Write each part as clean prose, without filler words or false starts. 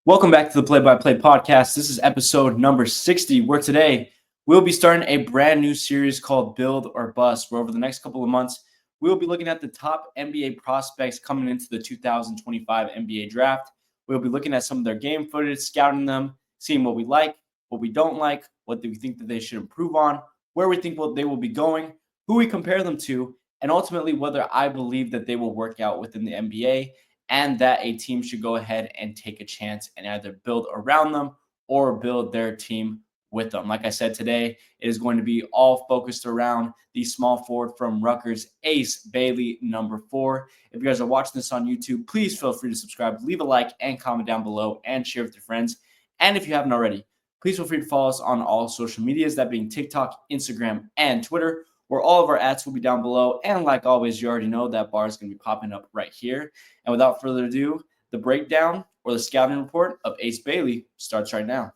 Welcome back to the Play-by-Play podcast. This is episode number 60, where today we'll be starting a brand new series called Build or Bust, where over the next couple of months, we'll be looking at the top NBA prospects coming into the 2025 NBA draft. We'll be looking at some of their game footage, scouting them, seeing what we like, what we don't like, what do we think that they should improve on, where we think they will be going, who we compare them to, and ultimately whether I believe that they will work out within the NBA and that a team should go ahead and take a chance and either build around them or build their team with them. Like I said, today it is going to be all focused around the small forward from Rutgers, Ace Bailey, number 4. If you guys are watching this on YouTube, please feel free to subscribe, leave a like, and comment down below, and share with your friends. And if you haven't already, please feel free to follow us on all social medias, that being TikTok, Instagram, and Twitter, where all of our ads will be down below. And like always, you already know that bar is going to be popping up right here. And without further ado, the breakdown or the scouting report of Ace Bailey starts right now.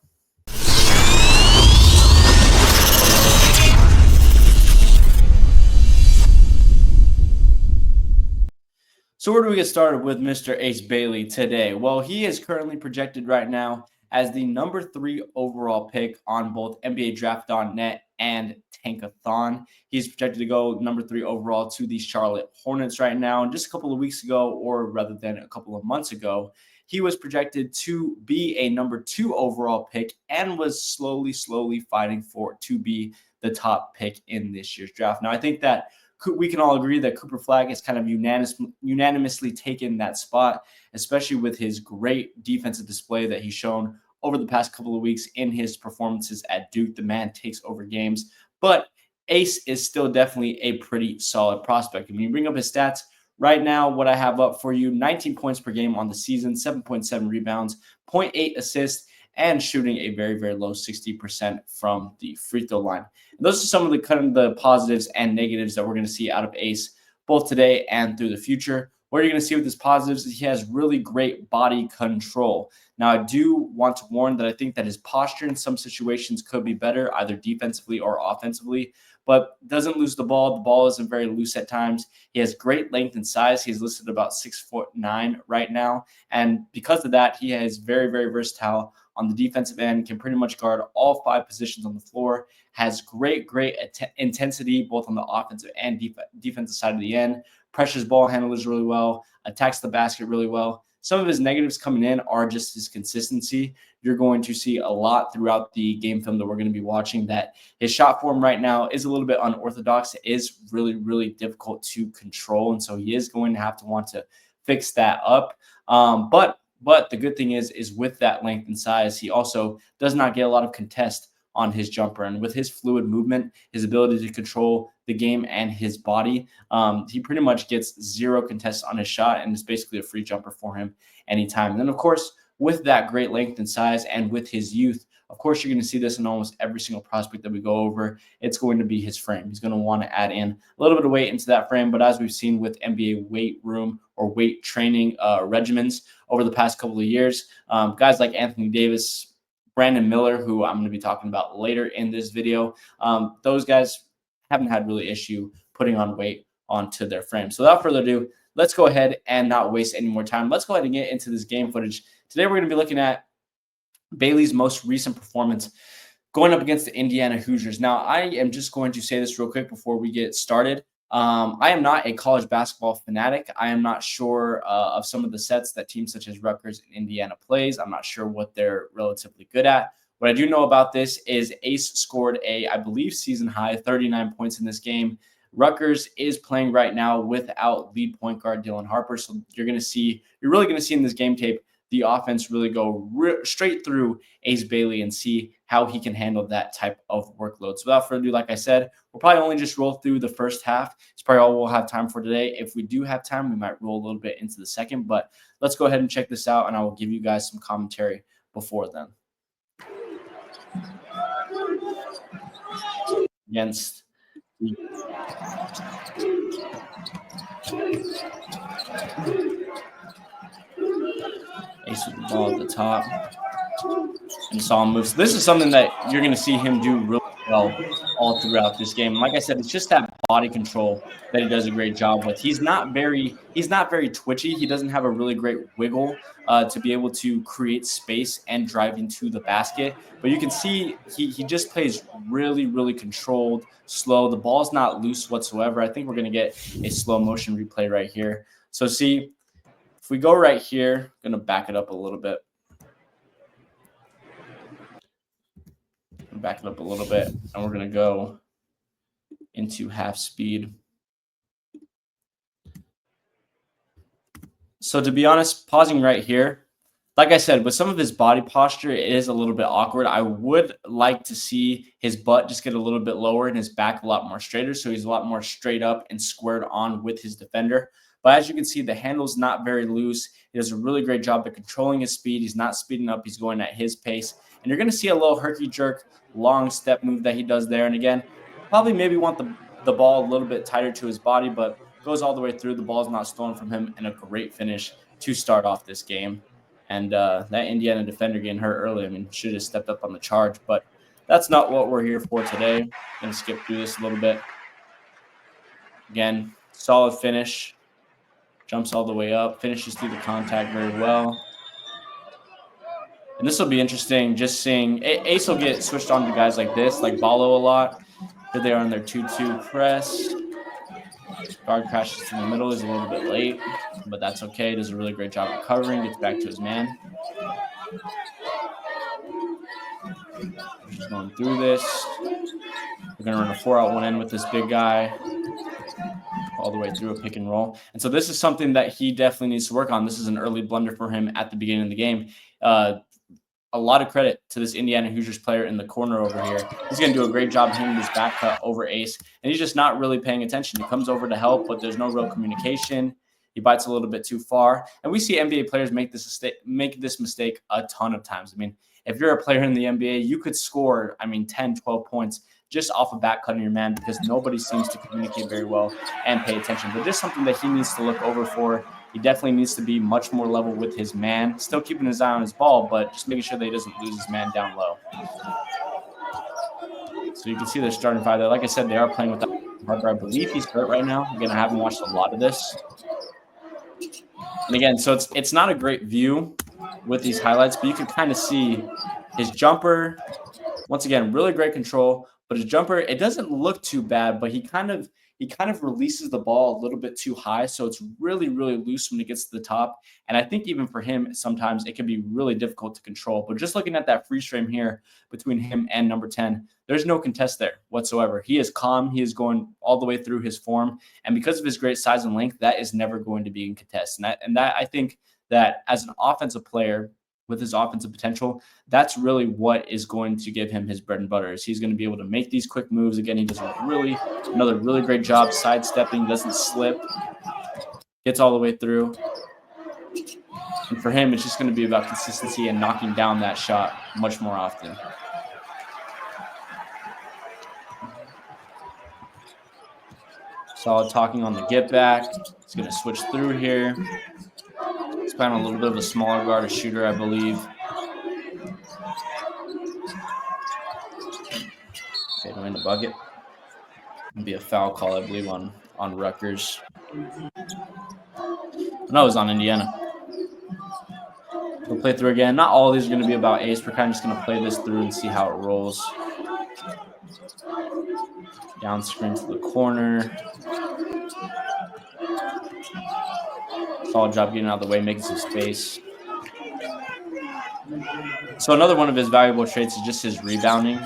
So where do we get started with Mr. Ace Bailey today? Well, he is currently projected right now as the number 3 overall pick on both NBA Draft.net and Tankathon. He's projected to go number 3 overall to the Charlotte Hornets right now. And just a couple of weeks ago, or rather than a couple of months ago, he was projected to be a number 2 overall pick and was slowly fighting to be the top pick in this year's draft. Now, I think that we can all agree that Cooper Flagg has kind of unanimously taken that spot, especially with his great defensive display that he's shown over the past couple of weeks in his performances at Duke. The man takes over games, but Ace is still definitely a pretty solid prospect. When you bring up his stats right now, what I have up for you: 19 points per game on the season, 7.7 rebounds, 0.8 assists, and shooting a very low 60% from the free throw line. And those are some of the kind of the positives and negatives that we're going to see out of Ace both today and through the future. What you're going to see with his positives is he has really great body control. Now, I do want to warn that I think that his posture in some situations could be better, either defensively or offensively, but doesn't lose the ball. The ball isn't very loose at times. He has great length and size. He's listed about 6'9" right now. And because of that, he is very versatile on the defensive end, can pretty much guard all 5 positions on the floor, has great intensity both on the offensive and defensive side of the end, pressures ball handlers really well, attacks the basket really well. Some of his negatives coming in are just his consistency. You're going to see a lot throughout the game film that we're going to be watching that his shot form right now is a little bit unorthodox. It is really difficult to control, and so he is going to have to want to fix that up. But the good thing is with that length and size, he also does not get a lot of contest on his jumper. And with his fluid movement, his ability to control the game and his body, he pretty much gets 0 contests on his shot, and it's basically a free jumper for him anytime. And then, of course, with that great length and size and with his youth, of course, you're going to see this in almost every single prospect that we go over. It's going to be his frame. He's going to want to add in a little bit of weight into that frame. But as we've seen with NBA weight room or weight training regimens over the past couple of years, guys like Anthony Davis, Brandon Miller, who I'm going to be talking about later in this video, those guys haven't had really issue putting on weight onto their frame. So without further ado, let's go ahead and not waste any more time. Let's go ahead and get into this game footage. Today we're going to be looking at Bailey's most recent performance going up against the Indiana Hoosiers. Now, I am just going to say this real quick before we get started. I am not a college basketball fanatic. I am not sure of some of the sets that teams such as Rutgers and Indiana plays. I'm not sure what they're relatively good at. What I do know about this is Ace scored I believe, season high 39 points in this game. Rutgers is playing right now without lead point guard Dylan Harper. So you're really going to see in this game tape the offense really go straight through Ace Bailey and see how he can handle that type of workload. So without further ado, like I said, we'll probably only just roll through the first half. It's probably all we'll have time for today. If we do have time, we might roll a little bit into the second, but let's go ahead and check this out, and I will give you guys some commentary before then. Against Ace with the ball at the top and saw him move. So this is something that you're going to see him do really well all throughout this game. Like I said, it's just that body control that he does a great job with. He's not very twitchy. He doesn't have a really great wiggle to be able to create space and drive into the basket. But you can see he just plays really, really controlled, slow. The ball's not loose whatsoever. I think we're going to get a slow motion replay right here. So see, if we go right here, I'm going to back it up a little bit. Back it up a little bit, and we're going to go into half speed. So to be honest, pausing right here, like I said, with some of his body posture, it is a little bit awkward. I would like to see his butt just get a little bit lower and his back a lot more straighter, so he's a lot more straight up and squared on with his defender. But as you can see, the handle's not very loose. He does a really great job at controlling his speed. He's not speeding up. He's going at his pace. And you're going to see a little herky jerk, long step move that he does there. And again, probably maybe want the ball a little bit tighter to his body, but goes all the way through. The ball's not stolen from him, and a great finish to start off this game. And that Indiana defender getting hurt early, I mean, should have stepped up on the charge. But that's not what we're here for today. Going to skip through this a little bit. Again, solid finish. Jumps all the way up, finishes through the contact very well. And this will be interesting, just seeing Ace will get switched on to guys like this, like Ballo a lot. Here they are in their 2-2 press. Guard crashes to the middle, is a little bit late, but that's okay. Does a really great job of covering, gets back to his man. Just going through this. We're going to run a 4-out 1 end with this big guy. All the way through a pick and roll. And so this is something that he definitely needs to work on. This is an early blunder for him at the beginning of the game. A lot of credit to this Indiana Hoosiers player in the corner over here. He's going to do a great job hitting this back cut over Ace, and he's just not really paying attention. He comes over to help, but there's no real communication. He bites a little bit too far. And we see NBA players make this mistake a ton of times. I mean, if you're a player in the NBA, you could score, 10, 12 points just off of back cutting your man because nobody seems to communicate very well and pay attention. But just something that he needs to look over for. He definitely needs to be much more level with his man, still keeping his eye on his ball, but just making sure that he doesn't lose his man down low. So you can see their starting five there. Like I said, they are playing without Parker. I believe he's hurt right now. Again, I haven't watched a lot of this. And again, so it's not a great view with these highlights, but you can kind of see his jumper. Once again, really great control. But his jumper, it doesn't look too bad, but he kind of releases the ball a little bit too high. So it's really, really loose when it gets to the top. And I think even for him, sometimes it can be really difficult to control. But just looking at that freeze frame here between him and number 10, there's no contest there whatsoever. He is calm. He is going all the way through his form. And because of his great size and length, that is never going to be in contest. And that I think that as an offensive player, with his offensive potential, that's really what is going to give him his bread and butter. Is he's going to be able to make these quick moves. Again, he does another really great job sidestepping, doesn't slip, gets all the way through. And for him, it's just going to be about consistency and knocking down that shot much more often. Solid talking on the get back. He's going to switch through here. He's playing on a little bit of a smaller guard, a shooter, I believe. Fade away in the bucket. It'll be a foul call, I believe, on Rutgers. No, it was on Indiana. We'll play through again. Not all of these are going to be about Ace. We're kind of just going to play this through and see how it rolls. Down screen to the corner. Solid job getting out of the way, making some space. So another one of his valuable traits is just his rebounding.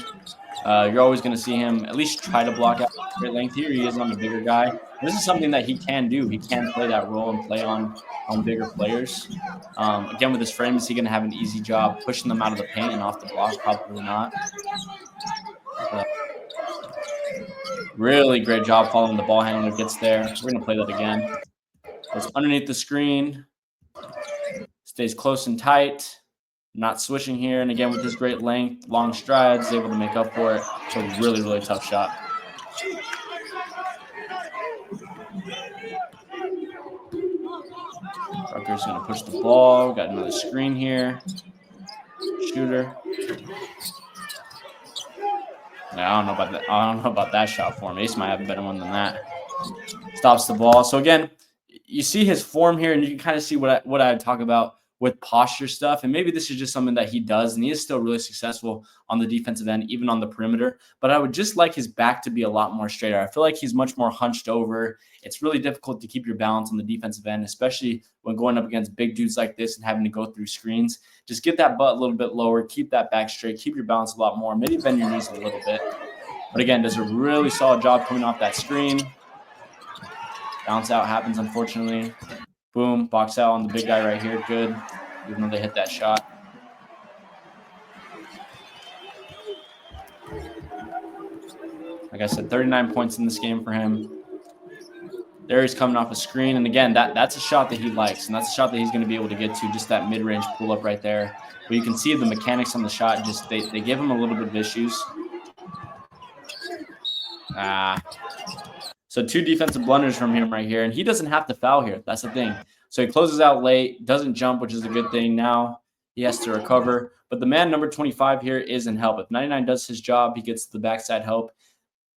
You're always going to see him at least try to block out great length. Here he is on the bigger guy. This is something that he can do. He can play that role and play on bigger players. Again, with his frame, is he going to have an easy job pushing them out of the paint and off the block? Probably not. But really great job following the ball handler gets there. We're going to play that again. Goes underneath the screen. Stays close and tight. Not switching here. And again, with his great length, long strides, able to make up for it. It's a really, really tough shot. Rutgers going to push the ball. Got another screen here. Shooter. I don't know about that. I don't know about that shot form. Ace might have a better one than that. Stops the ball. So again, you see his form here, and you can kind of see what I talk about with posture stuff. And maybe this is just something that he does, and he is still really successful on the defensive end, even on the perimeter. But I would just like his back to be a lot more straighter. I feel like he's much more hunched over. It's really difficult to keep your balance on the defensive end, especially when going up against big dudes like this and having to go through screens. Just get that butt a little bit lower, keep that back straight, keep your balance a lot more, maybe bend your knees a little bit. But again, does a really solid job coming off that screen. Bounce out happens, unfortunately. Boom, box out on the big guy right here. Good, even though they hit that shot. Like I said, 39 points in this game for him. There he's coming off a screen. And again, that's a shot that he likes. And that's a shot that he's going to be able to get to, just that mid-range pull-up right there. But you can see the mechanics on the shot, just they give him a little bit of issues. So 2 defensive blunders from him right here. And he doesn't have to foul here. That's the thing. So he closes out late, doesn't jump, which is a good thing. Now he has to recover. But the man number 25 here is in help. If 99 does his job, he gets the backside help.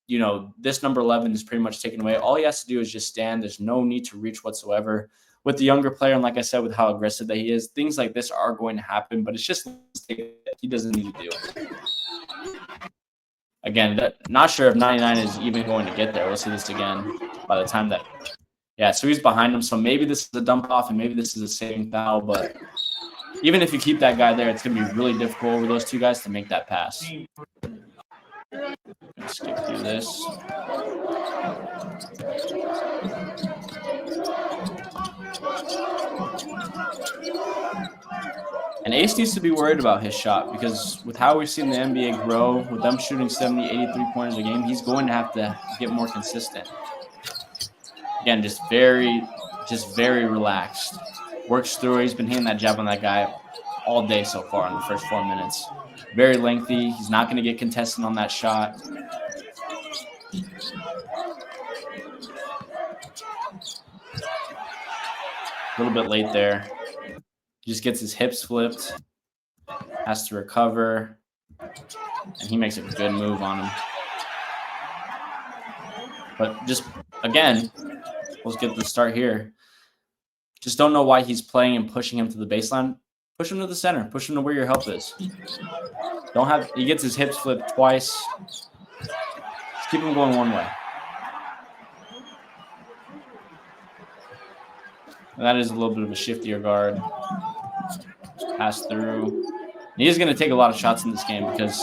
You know, this number 11 is pretty much taken away. All he has to do is just stand. There's no need to reach whatsoever. With the younger player, and like I said, with how aggressive that he is, things like this are going to happen, but it's just he doesn't need to do. Again, not sure if 99 is even going to get there. We'll see this again by the time that – yeah, so he's behind him. So maybe this is a dump off and maybe this is a saving foul. But even if you keep that guy there, it's going to be really difficult over those 2 guys to make that pass. Skip through this. And Ace needs to be worried about his shot because with how we've seen the NBA grow, with them shooting 70, 83 pointers a game, he's going to have to get more consistent. Again, just very relaxed. Works through it. He's been hitting that jab on that guy all day so far in the first 4 minutes. Very lengthy. He's not going to get contested on that shot. A little bit late there. He just gets his hips flipped. Has to recover. And he makes a good move on him. But just, again, let's get the start here. Just don't know why he's playing and pushing him to the baseline. Push him to the center. Push him to where your help is. He gets his hips flipped twice. Just keep him going one way. And that is a little bit of a shiftier guard. Pass through. And he's going to take a lot of shots in this game because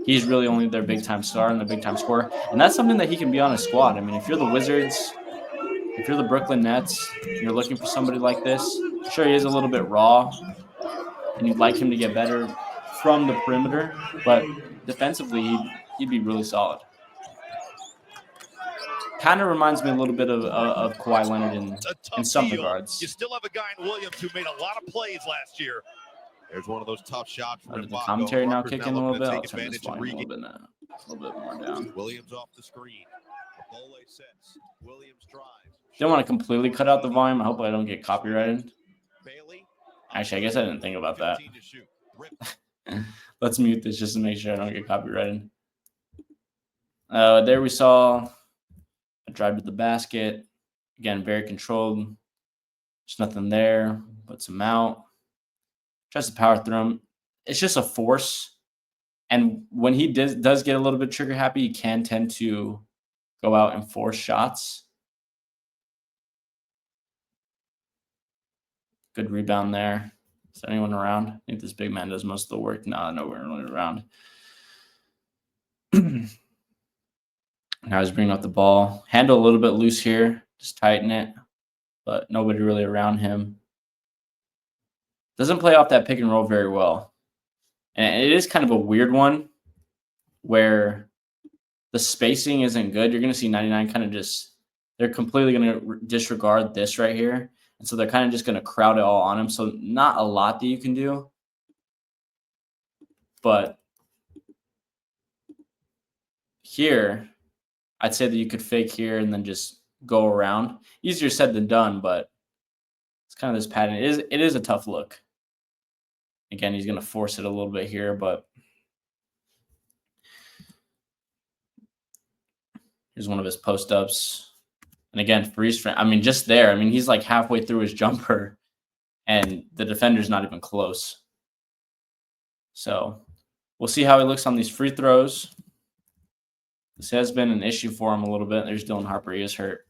he's really only their big-time star and their big-time scorer. And that's something that he can be on a squad. I mean, if you're the Wizards, if you're the Brooklyn Nets, and you're looking for somebody like this, sure, he is a little bit raw, and you'd like him to get better from the perimeter, but defensively, he'd be really solid. Kind of reminds me a little bit of Kawhi Leonard in some regards. You still have a guy in Williams who made a lot of plays last year. There's one of those tough shots. Did the commentary now kick in a little bit? I'll turn this volume a little bit more down. Williams off the screen. Sets. Williams drives. Don't want to completely cut out the volume. I hope I don't get copyrighted. Actually, I guess I didn't think about that. Let's mute this just to make sure I don't get copyrighted. There we saw a drive to the basket. Again, very controlled. There's nothing there. Puts him out. Tries to power through him. It's just a force. And when he does get a little bit trigger happy, he can tend to go out and force shots. Good rebound there. Is there anyone around? I think this big man does most of the work. No, we're really around. Now he's bringing up the ball. Handle a little bit loose here. Just tighten it. But nobody really around him. Doesn't play off that pick and roll very well. And it is kind of a weird one where the spacing isn't good. You're going to see 99 kind of just, they're completely going to disregard this right here. And so they're kind of just going to crowd it all on him. So not a lot that you can do. But here, I'd say that you could fake here and then just go around. Easier said than done, but it's kind of this pattern. It is a tough look. Again, he's going to force it a little bit here, but Here's one of his post-ups. And again, freeze frame. I mean, just there. I mean, he's like halfway through his jumper, and the defender's not even close. So we'll see how he looks on these free throws. This has been an issue for him a little bit. There's Dylan Harper. He is hurt.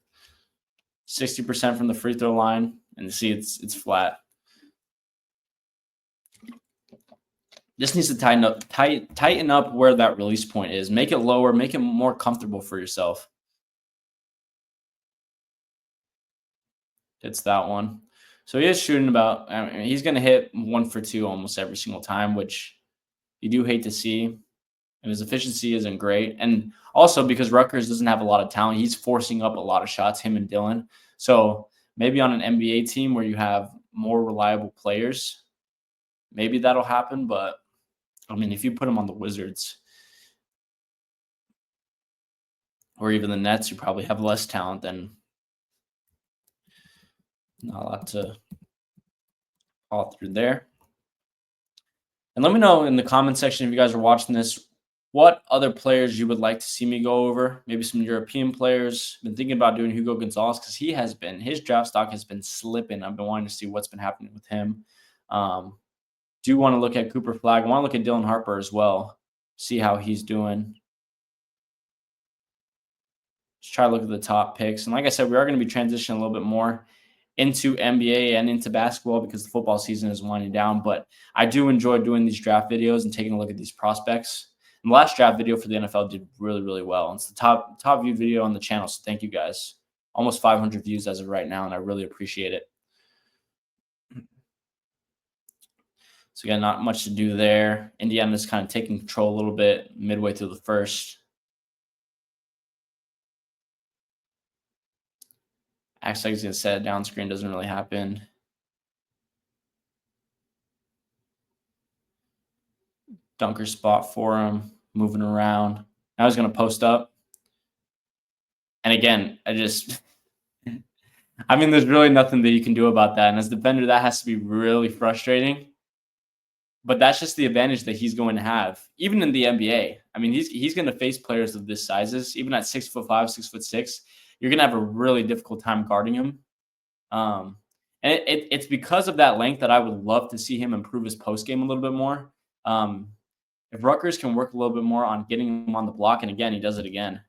60% from the free throw line, and you see it's flat. Just needs to tighten up where that release point is. Make it lower, make it more comfortable for yourself. It's that one. So he is shooting about, I mean, he's going to hit 1 for 2 almost every single time, which you do hate to see. And his efficiency isn't great. And also because Rutgers doesn't have a lot of talent, he's forcing up a lot of shots, him and Dylan. So maybe on an NBA team where you have more reliable players, maybe that'll happen. But I mean, if you put him on the Wizards or even the Nets, you probably have less talent than not a lot to fall through there. And let me know in the comment section if you guys are watching this, what other players you would like to see me go over. Maybe some European players. Been thinking about doing Hugo Gonzalez because his draft stock has been slipping. I've been wanting to see what's been happening with him. Do want to look at Cooper Flagg. I want to look at Dylan Harper as well. See how he's doing. Just try to look at the top picks. And like I said, we are going to be transitioning a little bit more into NBA and into basketball because the football season is winding down. But I do enjoy doing these draft videos and taking a look at these prospects. And the last draft video for the NFL did really, really well. It's the top viewed video on the channel. So thank you guys. Almost 500 views as of right now, and I really appreciate it. So again, not much to do there. Indiana's kind of taking control a little bit midway through the first. Acts like he's going to set it down screen. Doesn't really happen. Dunker spot for him. Moving around. Now he's going to post up. And again, I mean, there's really nothing that you can do about that. And as a defender, that has to be really frustrating. But that's just the advantage that he's going to have, even in the NBA. I mean, he's going to face players of this sizes, even at 6'5", 6'6". You're going to have a really difficult time guarding him. And it's because of that length that I would love to see him improve his post game a little bit more. If Rutgers can work a little bit more on getting him on the block, and again, he does it again.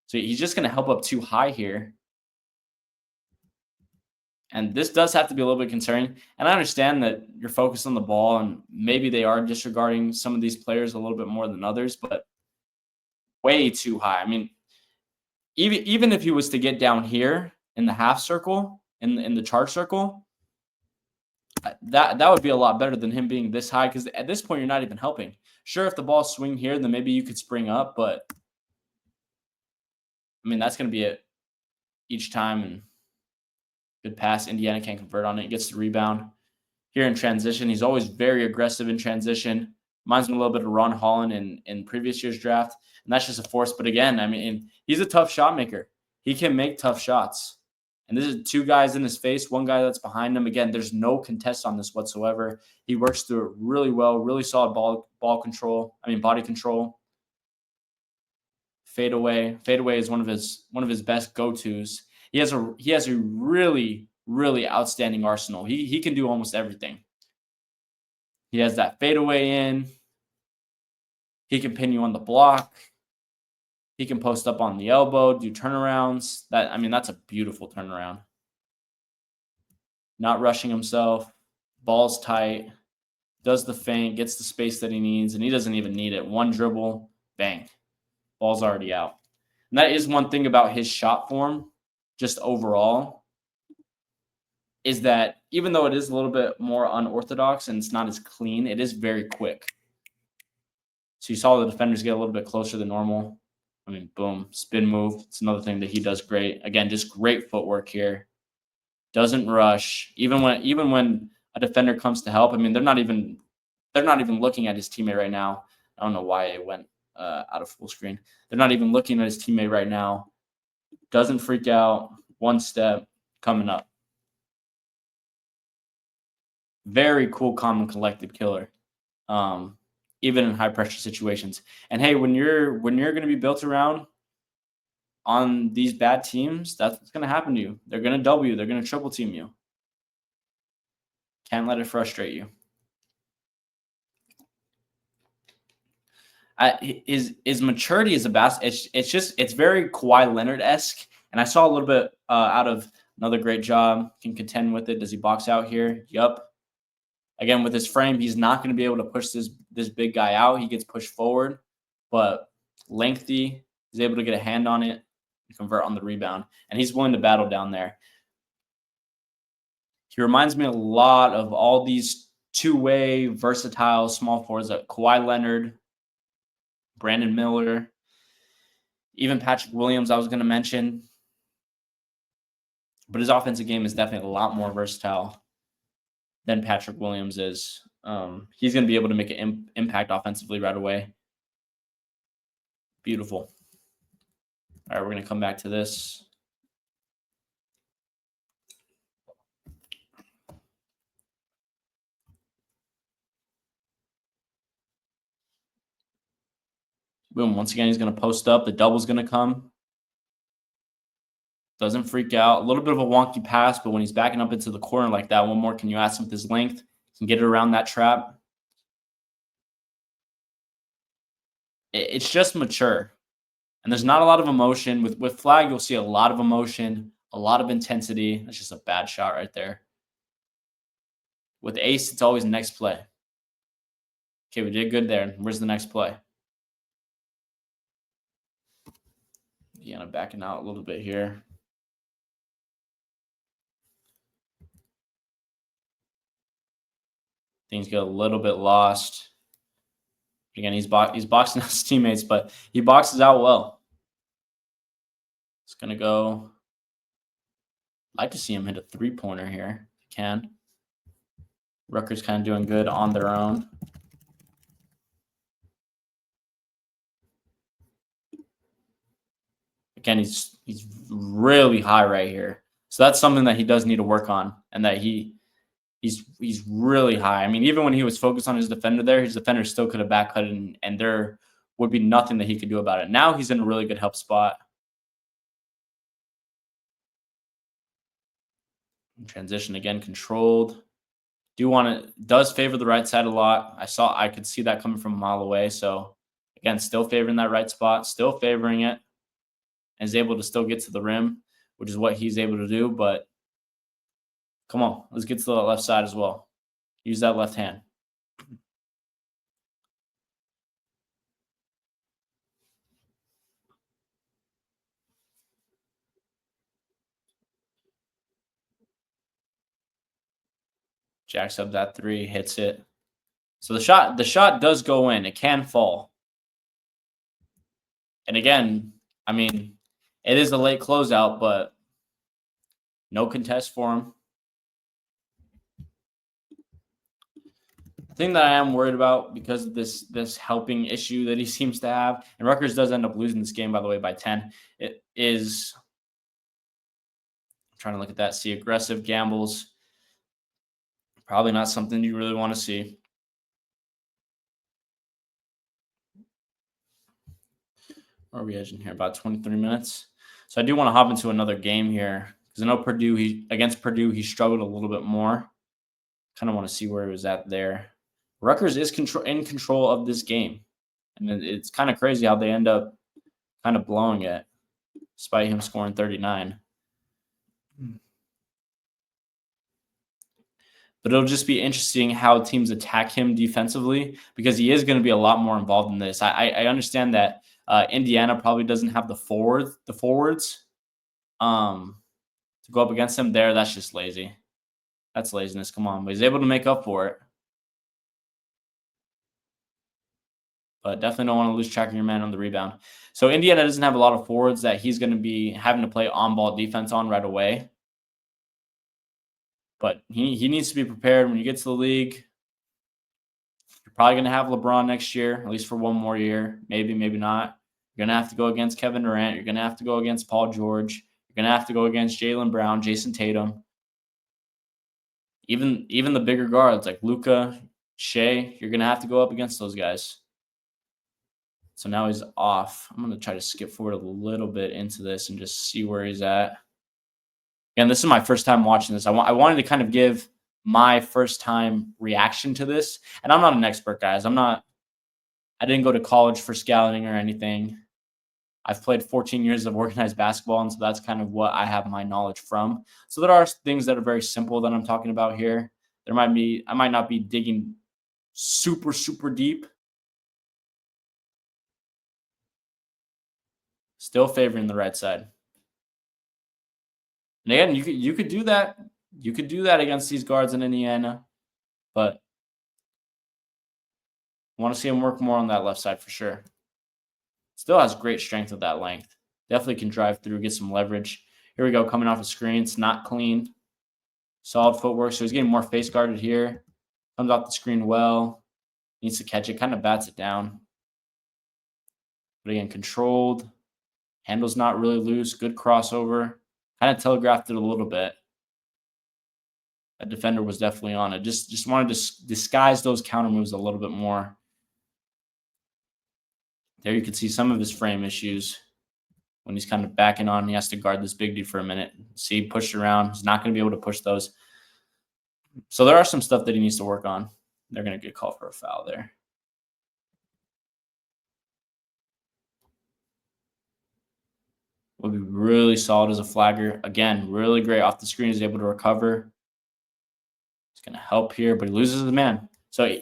So he's just going to help up too high here. And this does have to be a little bit concerning. And I understand that you're focused on the ball, and maybe they are disregarding some of these players a little bit more than others, but way too high. I mean, even if he was to get down here in the half circle, in the charge circle, that would be a lot better than him being this high, because at this point, you're not even helping. Sure, if the ball swing here, then maybe you could spring up, but I mean, that's going to be it each time. And good pass. Indiana can't convert on it. Gets the rebound. Here in transition, he's always very aggressive in transition. Reminds me a little bit of Ron Holland in previous year's draft. And that's just a force. But again, I mean, he's a tough shot maker. He can make tough shots. And this is 2 guys in his face, 1 guy that's behind him. Again, there's no contest on this whatsoever. He works through it really well, really solid body control. Fadeaway. Fadeaway is one of his best go-tos. He has a really, really outstanding arsenal. He can do almost everything. He has that fadeaway in. He can pin you on the block. He can post up on the elbow, do turnarounds. That's a beautiful turnaround. Not rushing himself. Ball's tight. Does the feint, gets the space that he needs, and he doesn't even need it. 1 dribble, bang. Ball's already out. And that is one thing about his shot form, just overall, is that even though it is a little bit more unorthodox and it's not as clean, it is very quick. So you saw the defenders get a little bit closer than normal. I mean, boom, spin move. It's another thing that he does great. Again, just great footwork here. Doesn't rush. Even when a defender comes to help, I mean, they're not even looking at his teammate right now. I don't know why it went out of full screen. They're not even looking at his teammate right now. Doesn't freak out. 1 step coming up. Very cool, calm, and collected killer. Even in high pressure situations. And hey, when you're going to be built around on these bad teams, that's what's going to happen to you. They're going to double you. They're going to triple team you. Can't let it frustrate you. His maturity is a it's very Kawhi Leonard-esque. And I saw a little bit out of another great job. Can contend with it. Does he box out here? Yup. Again, with his frame, he's not going to be able to push this big guy out. He gets pushed forward, but lengthy. He's able to get a hand on it and convert on the rebound. And he's willing to battle down there. He reminds me a lot of all these two-way, versatile small forwards like Kawhi Leonard, Brandon Miller, even Patrick Williams I was going to mention. But his offensive game is definitely a lot more versatile than Patrick Williams is. He's going to be able to make an impact offensively right away. Beautiful. All right, we're going to come back to this. Boom. Once again, he's going to post up. The double's going to come. Doesn't freak out. A little bit of a wonky pass, but when he's backing up into the corner like that, one more can you ask him with his length? Can get it around that trap. It's just mature. And there's not a lot of emotion. With Flag, you'll see a lot of emotion, a lot of intensity. That's just a bad shot right there. With Ace, it's always next play. Okay, we did good there. Where's the next play? Deanna backing out a little bit here. Things get a little bit lost. Again, he's boxing out his teammates, but he boxes out well. It's going to go. I'd like to see him hit a three-pointer here if he can. Rutgers kind of doing good on their own. Again, he's really high right here. So that's something that he does need to work on, and that he's really high. I mean, even when he was focused on his defender there, his defender still could have back cut it, and there would be nothing that he could do about it. Now he's in a really good help spot. Transition again, controlled. Does favor the right side a lot. I could see that coming from a mile away. So again, still favoring that right spot, still favoring it, and is able to still get to the rim, which is what he's able to do. But come on, let's get to the left side as well. Use that left hand. Jacks up that three, hits it. So the shot does go in. It can fall. And again, I mean, it is a late closeout, but no contest for him. The thing that I am worried about because of this helping issue that he seems to have, and Rutgers does end up losing this game, by the way, by 10, it is, I'm trying to look at that, see aggressive gambles. Probably not something you really want to see. Where are we edging here? About 23 minutes. So I do want to hop into another game here because I know against Purdue, he struggled a little bit more. Kind of want to see where he was at there. Rutgers is in control of this game. And it's kind of crazy how they end up kind of blowing it despite him scoring 39. But it'll just be interesting how teams attack him defensively because he is going to be a lot more involved in this. I understand that Indiana probably doesn't have the forwards to go up against him there. That's just lazy. That's laziness. Come on. But he's able to make up for it. But definitely don't want to lose track of your man on the rebound. So Indiana doesn't have a lot of forwards that he's going to be having to play on-ball defense on right away. But he needs to be prepared when you get to the league. You're probably going to have LeBron next year, at least for one more year. Maybe, maybe not. You're going to have to go against Kevin Durant. You're going to have to go against Paul George. You're going to have to go against Jaylen Brown, Jason Tatum. Even the bigger guards like Luka, Shea, you're going to have to go up against those guys. So now he's off. I'm going to try to skip forward a little bit into this and just see where he's at. And this is my first time watching this. I wanted to kind of give my first time reaction to this. And I'm not an expert, guys. I didn't go to college for scouting or anything. I've played 14 years of organized basketball, and so that's kind of what I have my knowledge from. So there are things that are very simple that I'm talking about here. I might not be digging super, super deep. Still favoring the right side. And again, you could do that. You could do that against these guards in Indiana, but I want to see him work more on that left side for sure. Still has great strength with that length. Definitely can drive through, get some leverage. Here we go, coming off a screen. It's not clean. Solid footwork. So he's getting more face guarded here. Comes off the screen well. Needs to catch it. Kind of bats it down. But again, controlled. Handle's not really loose. Good crossover. Kind of telegraphed it a little bit. That defender was definitely on it. Just wanted to disguise those counter moves a little bit more. There you can see some of his frame issues when he's kind of backing on. He has to guard this big dude for a minute. See, pushed around. He's not going to be able to push those. So there are some stuff that he needs to work on. They're going to get called for a foul there. Will be really solid as a flagger. Again, really great off the screen. He's able to recover. It's going to help here, but he loses the man. So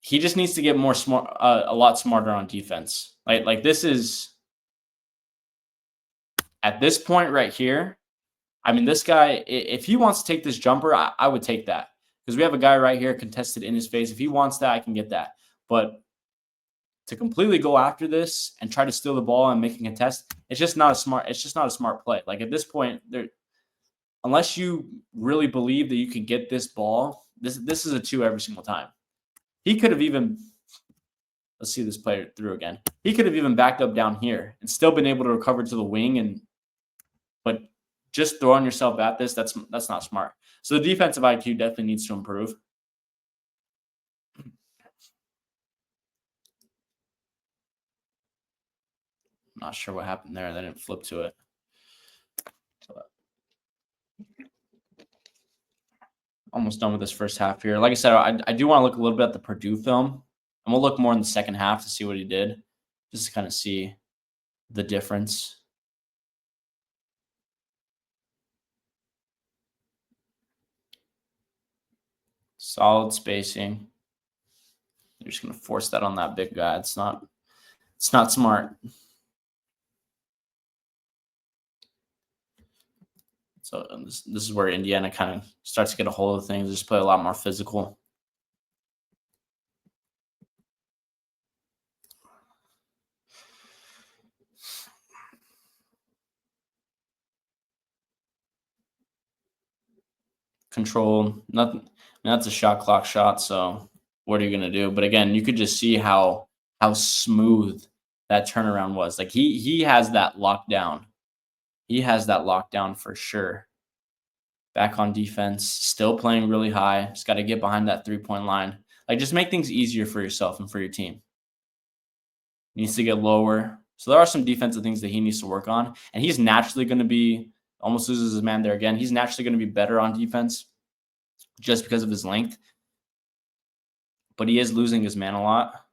he just needs to get more smart, a lot smarter on defense. Like this is at this point right here. I mean, this guy, if he wants to take this jumper, I would take that because we have a guy right here contested in his face. If he wants that, I can get that. But to completely go after this and try to steal the ball and make a contest, it's just not a smart play. Like at this point, unless you really believe that you can get this ball, this is a 2 every single time. He could have even, let's see this play through again. He could have even backed up down here and still been able to recover to the wing. But just throwing yourself at this, that's not smart. So the defensive IQ definitely needs to improve. Not sure what happened there. They didn't flip to it. Almost done with this first half here. Like I said, I do want to look a little bit at the Purdue film. And we'll look more in the second half to see what he did. Just to kind of see the difference. Solid spacing. You're just going to force that on that big guy. It's not smart. So this is where Indiana kind of starts to get a hold of things, just play a lot more physical. Control, nothing. I mean, that's a shot clock shot, so what are you going to do? But again, you could just see how smooth that turnaround was. Like he has that lockdown. He has that lockdown for sure. Back on defense, still playing really high. Just got to get behind that 3-point line. Like, just make things easier for yourself and for your team. Needs to get lower. So there are some defensive things that he needs to work on. And he's naturally going to be, almost loses his man there again. He's naturally going to be better on defense just because of his length. But he is losing his man a lot.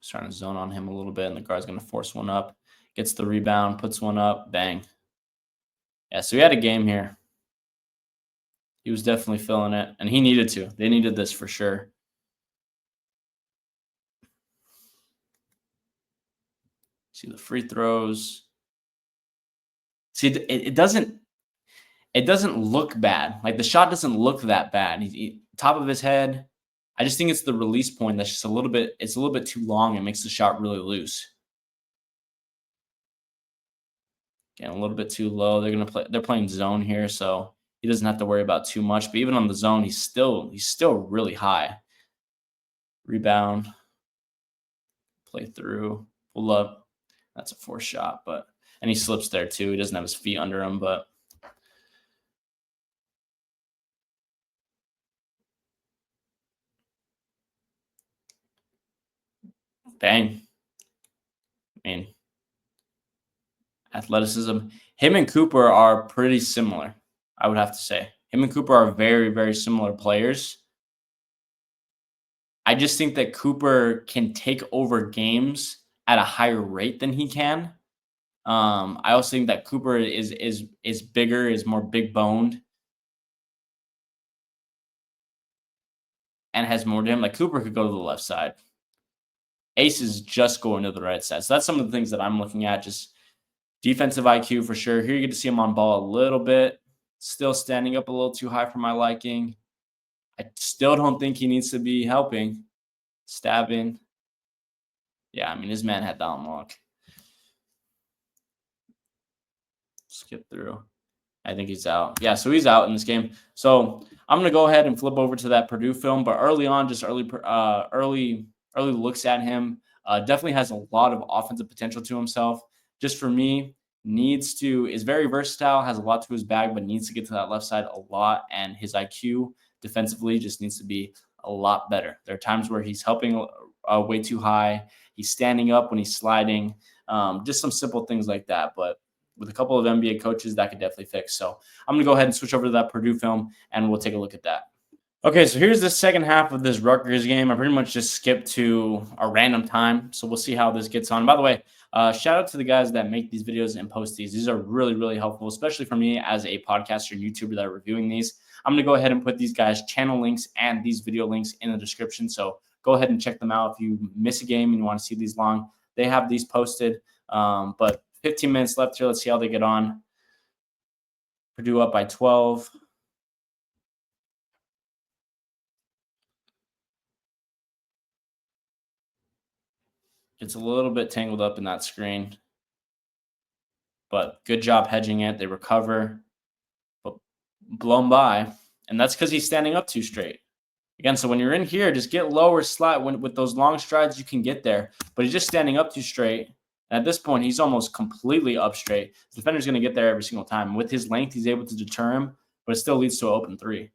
Just trying to zone on him a little bit, and the guard's going to force one up. Gets the rebound, puts one up, bang. Yeah, so he had a game here. He was definitely feeling it, and he needed to. They needed this for sure. See the free throws. See, it doesn't look bad. Like, the shot doesn't look that bad. Top of his head. I just think it's the release point that's just a little bit too long and makes the shot really loose. Again, a little bit too low. They're playing zone here, so he doesn't have to worry about too much. But even on the zone, he's still really high. Rebound. Play through. Pull up. That's a forced shot, and he slips there too. He doesn't have his feet under him, but Bang. I mean, athleticism. Him and Cooper are pretty similar, I would have to say. Him and Cooper are very, very similar players. I just think that Cooper can take over games at a higher rate than he can. I also think that Cooper is bigger, is more big boned, and has more to him. Like Cooper could go to the left side. Ace is just going to the right side. So that's some of the things that I'm looking at. Just defensive IQ for sure. Here you get to see him on ball a little bit. Still standing up a little too high for my liking. I still don't think he needs to be helping. Stabbing. Yeah, I mean, his man had that unlock. Skip through. I think he's out. Yeah, so he's out in this game. So I'm going to go ahead and flip over to that Purdue film. But early on, just early looks at him. Definitely has a lot of offensive potential to himself. Just for me, is very versatile, has a lot to his bag, but needs to get to that left side a lot. And his IQ defensively just needs to be a lot better. There are times where he's helping way too high. He's standing up when he's sliding. Just some simple things like that. But with a couple of NBA coaches, that could definitely fix. So I'm going to go ahead and switch over to that Purdue film, and we'll take a look at that. Okay, so here's the second half of this Rutgers game. I pretty much just skipped to a random time, so we'll see how this gets on. By the way, shout out to the guys that make these videos and post these. These are really, really helpful, especially for me as a podcaster and YouTuber that are reviewing these. I'm going to go ahead and put these guys' channel links and these video links in the description, so go ahead and check them out. If you miss a game and you want to see these long, they have these posted. But 15 minutes left here. Let's see how they get on. Purdue up by 12. It's a little bit tangled up in that screen. But good job hedging it. They recover. But blown by. And that's because he's standing up too straight. Again, so when you're in here, just get lower slide. With those long strides, you can get there. But he's just standing up too straight. At this point, he's almost completely up straight. The defender's going to get there every single time. With his length, he's able to deter him, but it still leads to an open three.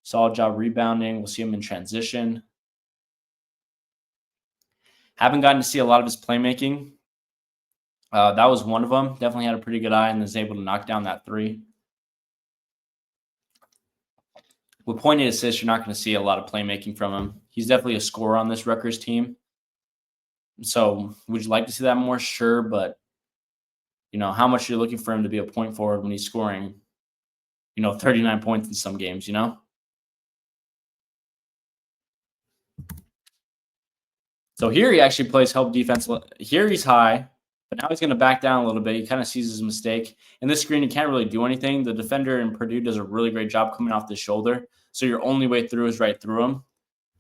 Solid job rebounding. We'll see him in transition. Haven't gotten to see a lot of his playmaking. That was one of them. Definitely had a pretty good eye and was able to knock down that three. With pointed assists, you're not going to see a lot of playmaking from him. He's definitely a scorer on this Rutgers team. So would you like to see that more? Sure, but how much you're looking for him to be a point forward when he's scoring, 39 points in some games, So here he actually plays help defense. Here he's high, but now he's going to back down a little bit. He kind of sees his mistake. In this screen, he can't really do anything. The defender in Purdue does a really great job coming off the shoulder. So your only way through is right through him.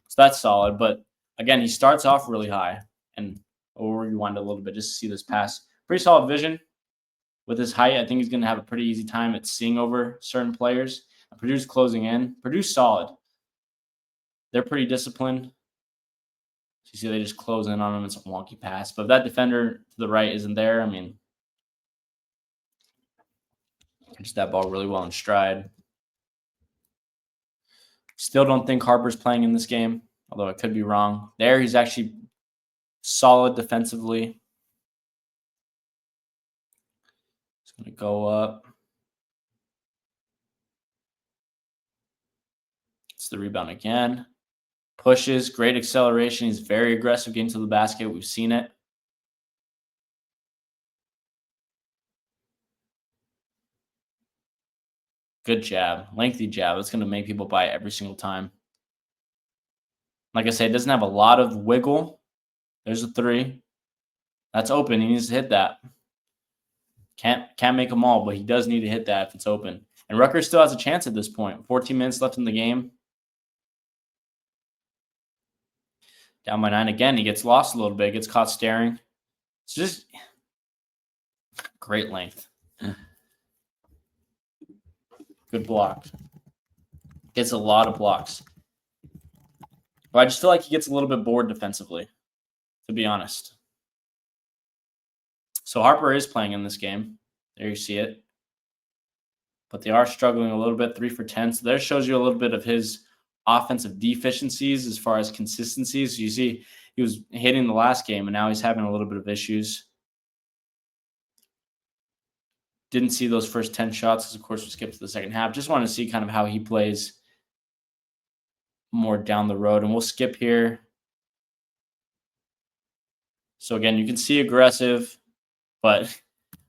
So that's solid. But again, he starts off really high. And we'll rewind a little bit just to see this pass. Pretty solid vision. With his height, I think he's going to have a pretty easy time at seeing over certain players. Purdue's closing in. Purdue's solid. They're pretty disciplined. So you see they just close in on him. It's a wonky pass. But if that defender to the right isn't there, I mean, catch that ball really well in stride. Still don't think Harper's playing in this game, although I could be wrong. There, he's actually solid defensively. He's going to go up. It's the rebound again. Pushes, great acceleration. He's very aggressive getting to the basket. We've seen it. Good jab. Lengthy jab. It's going to make people buy it every single time. Like I said, it doesn't have a lot of wiggle. There's a three. That's open. He needs to hit that. Can't make them all, but he does need to hit that if it's open. And Rutgers still has a chance at this point. 14 minutes left in the game. Down by 9 again. He gets lost a little bit. Gets caught staring. It's just great length. Good block. Gets a lot of blocks. But I just feel like he gets a little bit bored defensively, to be honest. So Harper is playing in this game. There you see it. But they are struggling a little bit, 3 for 10. So there shows you a little bit of his offensive deficiencies as far as consistency. So you see he was hitting the last game, and now he's having a little bit of issues. Didn't see those first 10 shots because, of course, we skipped to the second half. Just want to see kind of how he plays more down the road, and we'll skip here. So, again, you can see aggressive, but,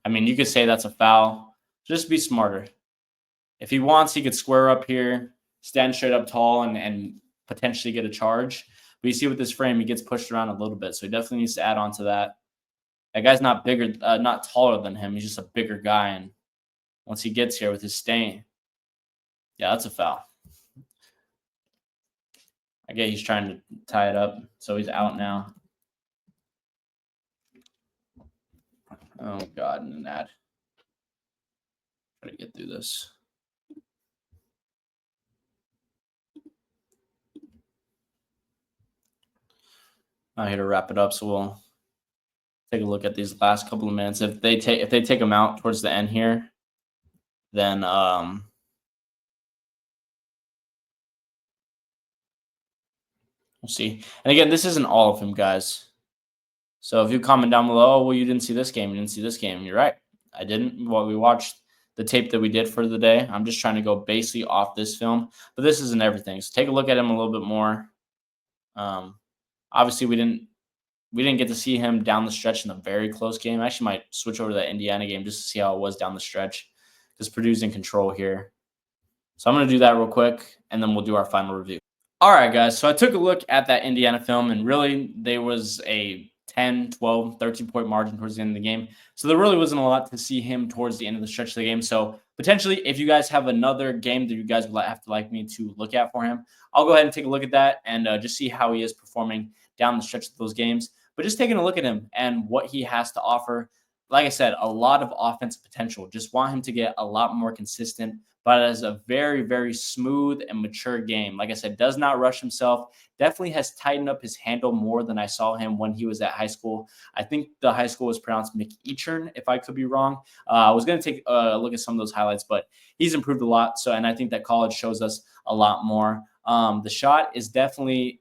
I mean, you could say that's a foul. Just be smarter. If he wants, he could square up here, stand straight up tall, and potentially get a charge. But you see with this frame, he gets pushed around a little bit, so he definitely needs to add on to that. That guy's not bigger, not taller than him. He's just a bigger guy, and once he gets here with his stain, yeah, that's a foul. I get he's trying to tie it up, so he's out now. Oh, God, and an ad. Try to get through this. I'm here to wrap it up, so we'll take a look at these last couple of minutes. If they take them out towards the end here, then we'll see. And again, this isn't all of him, guys. So if you comment down below, oh, well, you didn't see this game, you didn't see this game. You're right. I didn't. Well, we watched the tape that we did for the day. I'm just trying to go basically off this film, but this isn't everything. So take a look at him a little bit more. Obviously, we didn't get to see him down the stretch in a very close game. I actually might switch over to that Indiana game just to see how it was down the stretch, because Purdue's in control here. So I'm going to do that real quick, and then we'll do our final review. All right, guys. So I took a look at that Indiana film, and really there was a 10, 12, 13-point margin towards the end of the game. So there really wasn't a lot to see him towards the end of the stretch of the game. So potentially, if you guys have another game that you guys would have to like me to look at for him, I'll go ahead and take a look at that and just see how he is performing down the stretch of those games. But just taking a look at him and what he has to offer, like I said, a lot of offensive potential. Just want him to get a lot more consistent, but as a very, very smooth and mature game. Like I said, does not rush himself. Definitely has tightened up his handle more than I saw him when he was at high school. I think the high school was pronounced McEachern, if I could be wrong. I was going to take a look at some of those highlights, but he's improved a lot. So, and I think that college shows us a lot more. The shot is definitely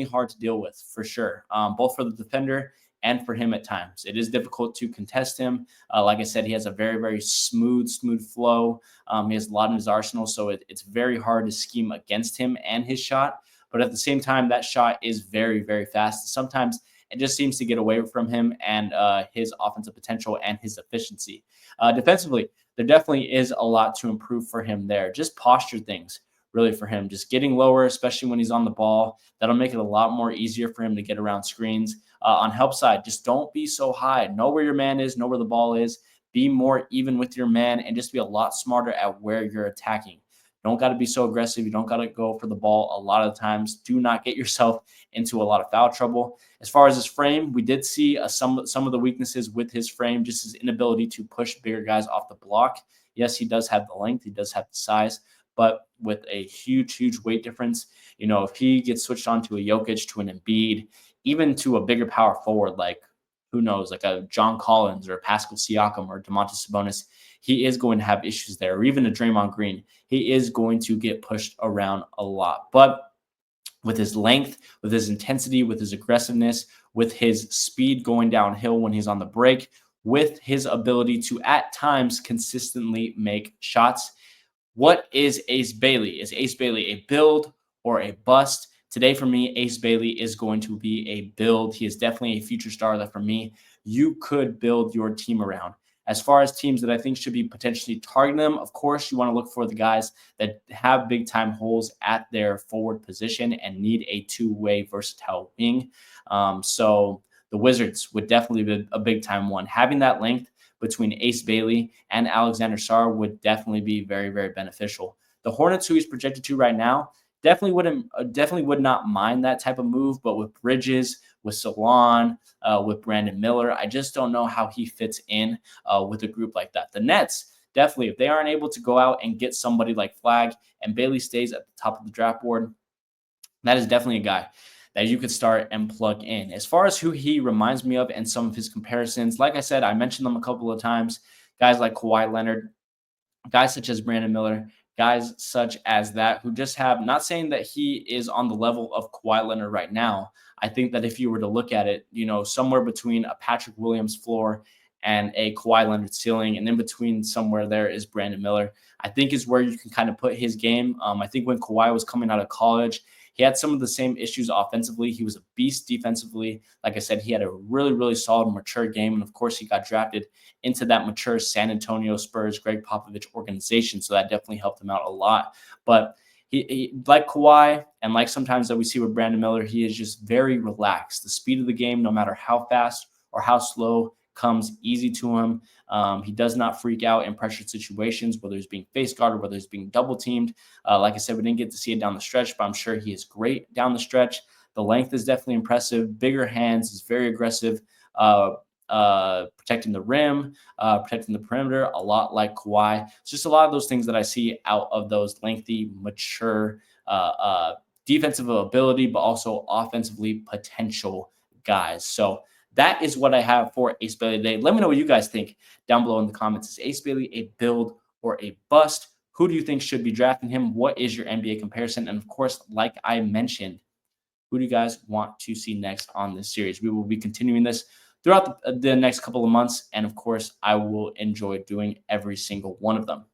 hard to deal with, for sure, both for the defender and for him at times. It is difficult to contest him. Like I said, he has a very, very smooth flow. He has a lot in his arsenal, so it's very hard to scheme against him and his shot. But at the same time, that shot is very, very fast. Sometimes it just seems to get away from him and his offensive potential and his efficiency. Defensively, there definitely is a lot to improve for him there. Just posture things, really, for him. Just getting lower, especially when he's on the ball. That'll make it a lot more easier for him to get around screens. On help side, just don't be so high. Know where your man is, know where the ball is. Be more even with your man and just be a lot smarter at where you're attacking. Don't got to be so aggressive. You don't got to go for the ball a lot of times. Do not get yourself into a lot of foul trouble. As far as his frame, we did see some of the weaknesses with his frame, just his inability to push bigger guys off the block. Yes, he does have the length. He does have the size. But with a huge, huge weight difference, you know, if he gets switched on to a Jokic, to an Embiid, even to a bigger power forward, like, who knows, like a John Collins or a Pascal Siakam or Domantas Sabonis, he is going to have issues there. Or even a Draymond Green, he is going to get pushed around a lot. But with his length, with his intensity, with his aggressiveness, with his speed going downhill when he's on the break, with his ability to at times consistently make shots. What is Ace Bailey? Is Ace Bailey a build or a bust? Today, for me, Ace Bailey is going to be a build. He is definitely a future star that, for me, you could build your team around. As far as teams that I think should be potentially targeting them, of course, you want to look for the guys that have big-time holes at their forward position and need a two-way versatile wing. So the Wizards would definitely be a big-time one. Having that length between Ace Bailey and Alexander Sarr would definitely be very, very beneficial. The Hornets, who he's projected to right now, definitely would not mind that type of move, but with Bridges, with Salon, with Brandon Miller, I just don't know how he fits in with a group like that. The Nets, definitely, if they aren't able to go out and get somebody like Flag and Bailey stays at the top of the draft board, that is definitely a guy that you could start and plug in. As far as who he reminds me of and some of his comparisons, like I said, I mentioned them a couple of times, guys like Kawhi Leonard, guys such as Brandon Miller, guys such as that who just have, not saying that he is on the level of Kawhi Leonard right now. I think that if you were to look at it, somewhere between a Patrick Williams floor and a Kawhi Leonard ceiling, and in between somewhere there is Brandon Miller, I think is where you can kind of put his game. I think when Kawhi was coming out of college, he had some of the same issues offensively. He was a beast defensively. Like I said, he had a really, really solid, mature game. And of course, he got drafted into that mature San Antonio Spurs, Greg Popovich organization. So that definitely helped him out a lot. But he like Kawhi, and like sometimes that we see with Brandon Miller, he is just very relaxed. The speed of the game, no matter how fast or how slow, comes easy to him. He does not freak out in pressured situations, whether he's being face guarded, whether he's being double teamed. Like I said, we didn't get to see it down the stretch, but I'm sure he is great down the stretch. The length is definitely impressive. Bigger hands, is very aggressive, protecting the rim, protecting the perimeter, a lot like Kawhi. It's just a lot of those things that I see out of those lengthy, mature, defensive ability, but also offensively potential guys. So that is what I have for Ace Bailey today. Let me know what you guys think down below in the comments. Is Ace Bailey a build or a bust? Who do you think should be drafting him? What is your NBA comparison? And of course, like I mentioned, who do you guys want to see next on this series? We will be continuing this throughout the next couple of months. And of course, I will enjoy doing every single one of them.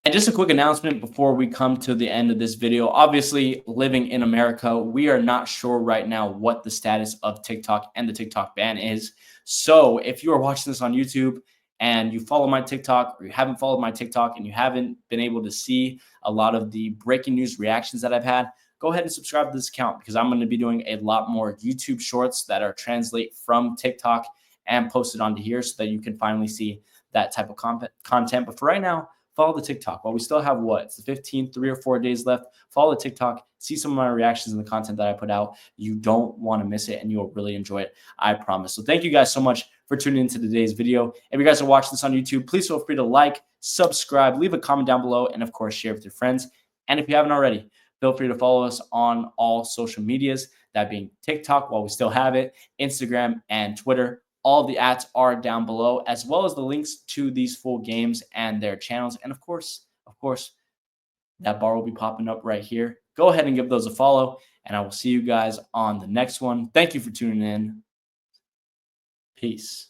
And just a quick announcement before we come to the end of this video. Obviously, living in America, we are not sure right now what the status of TikTok and the TikTok ban is. So if you are watching this on YouTube and you follow my TikTok, or you haven't followed my TikTok and you haven't been able to see a lot of the breaking news reactions that I've had, go ahead and subscribe to this account, because I'm going to be doing a lot more YouTube shorts that are translate from TikTok and posted onto here so that you can finally see that type of content. But for right now, follow the TikTok. While we still have it's the 15th, 3 or 4 days left. Follow the TikTok, see some of my reactions and the content that I put out. You don't want to miss it, and you'll really enjoy it, I promise. So thank you guys so much for tuning into today's video. If you guys are watching this on YouTube, please feel free to like, subscribe, leave a comment down below, and of course, share with your friends. And if you haven't already, feel free to follow us on all social medias, that being TikTok while we still have it, Instagram, and Twitter. All the ads are down below, as well as the links to these full games and their channels. And of course, that bar will be popping up right here. Go ahead and give those a follow, and I will see you guys on the next one. Thank you for tuning in. Peace.